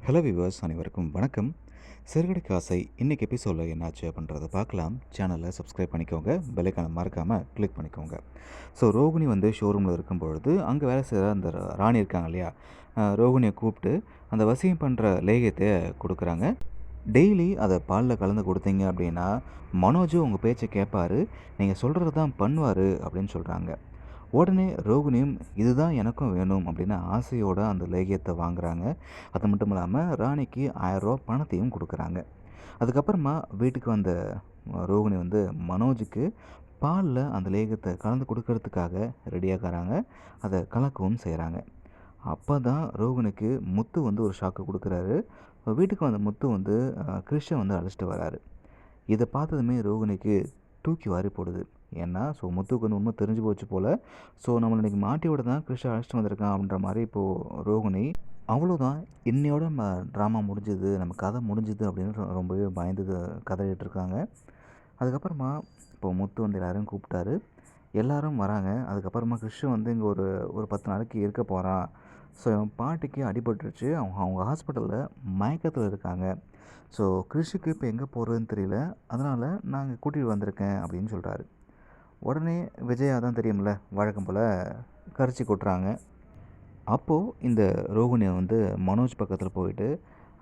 Hello viewers அனைவருக்கும் வணக்கம். சிறுகதை காசை இன்னைக்கு எபிசோடில் என்னாச்சு அப்படின்றத பார்க்கலாம். சேனலை சப்ஸ்கிரைப் பண்ணிக்கோங்க, பெல்லைக்கான மறக்காமல் கிளிக் பண்ணிக்கோங்க. ஸோ ரோகிணி வந்து ஷோரூமில் இருக்கும் பொழுது அங்கே வேலை செய்கிற அந்த ராணி இருக்காங்க இல்லையா, ரோகிணியை கூப்பிட்டு அந்த வசியம் பண்ணுற லேகியத்தை கொடுக்குறாங்க. டெய்லி அதை பாலில் கலந்து கொடுத்தீங்க அப்படின்னா மனோஜ் உங்கள் பேச்சை கேட்பாரு, நீங்கள் சொல்கிறது தான் பண்ணுவார் அப்படின்னு சொல்கிறாங்க. உடனே ரோகிணியும் இதுதான் எனக்கும் வேணும் அப்படின்னு ஆசையோடு அந்த லேகியத்தை வாங்குறாங்க. அது மட்டும் இல்லாமல் ராணிக்கு 1000 ரூபா பணத்தையும் கொடுக்குறாங்க. அதுக்கப்புறமா வீட்டுக்கு வந்த ரோகிணி வந்து மனோஜுக்கு பாலில் அந்த லேகியத்தை கலந்து கொடுக்கறதுக்காக ரெடியாகிறாங்க. அதை கலக்கவும் செய்கிறாங்க. அப்போ தான் ரோகிணிக்கு முத்து வந்து ஒரு ஷாக்கு கொடுக்குறாரு. வீட்டுக்கு வந்த முத்து வந்து கிறிஷை வந்து அழைச்சிட்டு வராரு. இதை பார்த்ததுமே ரோகிணிக்கு தூக்கி வாரி போடுது. ஏன்னா முத்துவுக்கு வந்து உண்மை தெரிஞ்சு போச்சு போல். நம்மளை இன்றைக்கி மாட்டி விட தான் கிறிஷை அழைச்சிட்டு வந்திருக்கான் அப்படின்ற மாதிரி இப்போது ரோகிணி அவ்வளோதான், இன்னையோட நம்ம ட்ராமா முடிஞ்சுது, நம்ம கதை முடிஞ்சுது அப்படின்னு ரொம்பவே பயந்து கதறிட்டு இருக்காங்க. அதுக்கப்புறமா இப்போது முத்து வந்து எல்லோரும் கூப்பிட்டாரு. எல்லோரும் வராங்க. அதுக்கப்புறமா கிறிஷு வந்து இங்கே ஒரு ஒரு 10 நாளைக்கு இருக்க போகிறான். என் பாட்டிக்கு அடிபட்டுருச்சு, அவங்க அவங்க ஹாஸ்பிட்டலில் மயக்கத்தில் இருக்காங்க. கிறிஷுக்கு இப்போ எங்கே போகிறதுன்னு தெரியல, அதனால் நாங்கள் கூட்டிகிட்டு வந்திருக்கேன் அப்படின்னு சொல்கிறாரு. உடனே விஜயா தான் தெரியும்ல, வழக்கம் போல் கரிச்சி கொட்டுறாங்க. அப்போது இந்த ரோகிணியை வந்து மனோஜ் பக்கத்தில் போயிட்டு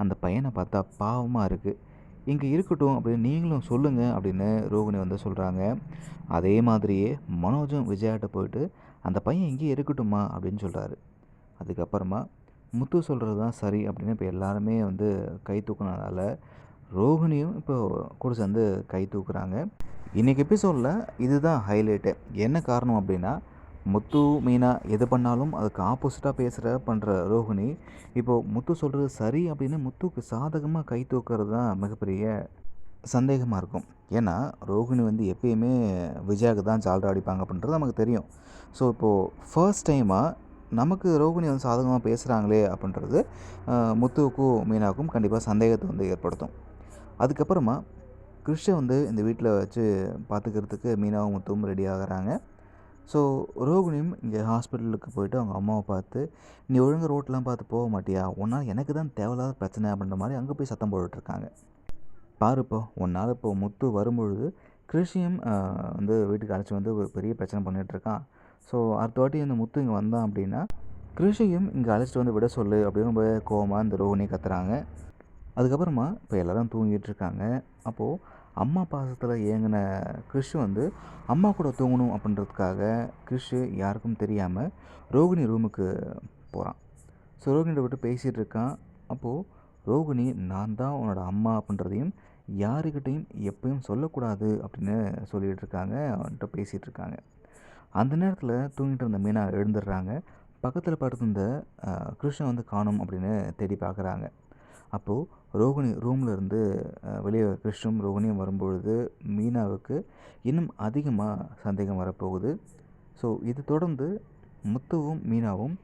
அந்த பையனை பார்த்தா பாவமாக இருக்குது, இங்கே இருக்கட்டும் அப்படின்னு நீங்களும் சொல்லுங்கள் அப்படின்னு ரோகிணி வந்து சொல்கிறாங்க. அதே மாதிரியே மனோஜும் விஜயாட்ட போயிட்டு அந்த பையன் இங்கேயே இருக்கட்டுமா அப்படின்னு சொல்கிறாரு. அதுக்கப்புறமா முத்து சொல்கிறது தான் சரி அப்படின்னு இப்போ எல்லாருமே வந்து கை தூக்குனதால ரோகிணியும் இப்போ கூட சேர்ந்து கை தூக்குறாங்க. இன்றைக்கி எபிசோடில் இதுதான் ஹைலைட்டு. என்ன காரணம் அப்படின்னா, முத்து மீனா எது பண்ணாலும் அதுக்கு ஆப்போசிட்டாக பண்ணுற ரோகிணி இப்போது முத்து சொல்கிறது சரி அப்படின்னு முத்துக்கு சாதகமாக கை தூக்கிறது தான் மிகப்பெரிய சந்தேகமாக இருக்கும். ஏன்னா ரோகிணி வந்து எப்பயுமே விஜயாவுக்கு தான் ஜால்ரா அடிப்பாங்க அப்படின்றது நமக்கு தெரியும். இப்போது ஃபர்ஸ்ட் டைமாக நமக்கு ரோகிணி வந்து சாதகமாக பேசுகிறாங்களே அப்படின்றது முத்துவுக்கும் மீனாவுக்கும் கண்டிப்பாக சந்தேகத்தை வந்து ஏற்படுத்தும். அதுக்கப்புறமா கிறிஷை வந்து இந்த வீட்டில் வச்சு பார்த்துக்கிறதுக்கு மீனாவும் முத்துவும் ரெடி ஆகிறாங்க. ரோகிணியும் இங்கே ஹாஸ்பிட்டலுக்கு போயிட்டு அவங்க அம்மாவை பார்த்து, நீ ஒழுங்காக ரோட்டெலாம் பார்த்து போக மாட்டியா, உன்னால் எனக்கு தான் தேவையில்லாத பிரச்சனை அப்படின்ற மாதிரி அங்கே போய் சத்தம் போட்டுட்ருக்காங்க. பாருப்போ உன்னால் இப்போ முத்து வரும்பொழுது கிறிஷையும் வந்து வீட்டுக்கு அழைச்சி வந்து ஒரு பெரிய பிரச்சனை பண்ணிகிட்ருக்கான். அடுத்த வாட்டி இந்த முத்து இங்கே வந்தான் அப்படின்னா கிறிஷையும் இங்கே அழைச்சிட்டு வந்து விட சொல்லு அப்படின்னு ரொம்ப கோவமாக இந்த ரோகிணி கத்துறாங்க. அதுக்கப்புறமா இப்போ எல்லோரும் தூங்கிட்டுருக்காங்க. அப்போது அம்மா பாசத்தில் ஏங்கின கிறிஷ் வந்து அம்மா கூட தூங்கணும் அப்படின்றதுக்காக கிறிஷ் யாருக்கும் தெரியாமல் ரோகிணி ரூமுக்கு போகிறான். ரோகிணியை விட்டு பேசிகிட்டு இருக்கான். அப்போது ரோகிணி நான் தான் உன்னோட அம்மா அப்படின்றதையும் யாருக்கிட்டையும் எப்பயும் சொல்லக்கூடாது அப்படின்னு சொல்லிகிட்டு இருக்காங்க, அவன்கிட்ட பேசிகிட்டு இருக்காங்க. அந்த நேரத்தில் தூங்கிட்டு இருந்த மீனா எழுந்துடுறாங்க. பக்கத்தில் படுத்திருந்த கிருஷ்ணன் வந்து காணும் அப்படின்னு தேடி பார்க்குறாங்க. அப்போது ரோகிணி ரூமில் இருந்து வெளியே கிறிஷும் ரோகிணியும் வரும்பொழுது மீனாவுக்கு இன்னும் அதிகமாக சந்தேகம் வரப்போகுது. இது தொடர்ந்து முத்துவும் மீனாவும்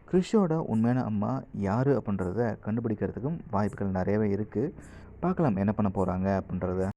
கிறிஷோட உண்மையான அம்மா யார் அப்படின்றத கண்டுபிடிக்கிறதுக்கும் வாய்ப்புகள் நிறையவே இருக்குது. பார்க்கலாம் என்ன பண்ண போகிறாங்க அப்படின்றத.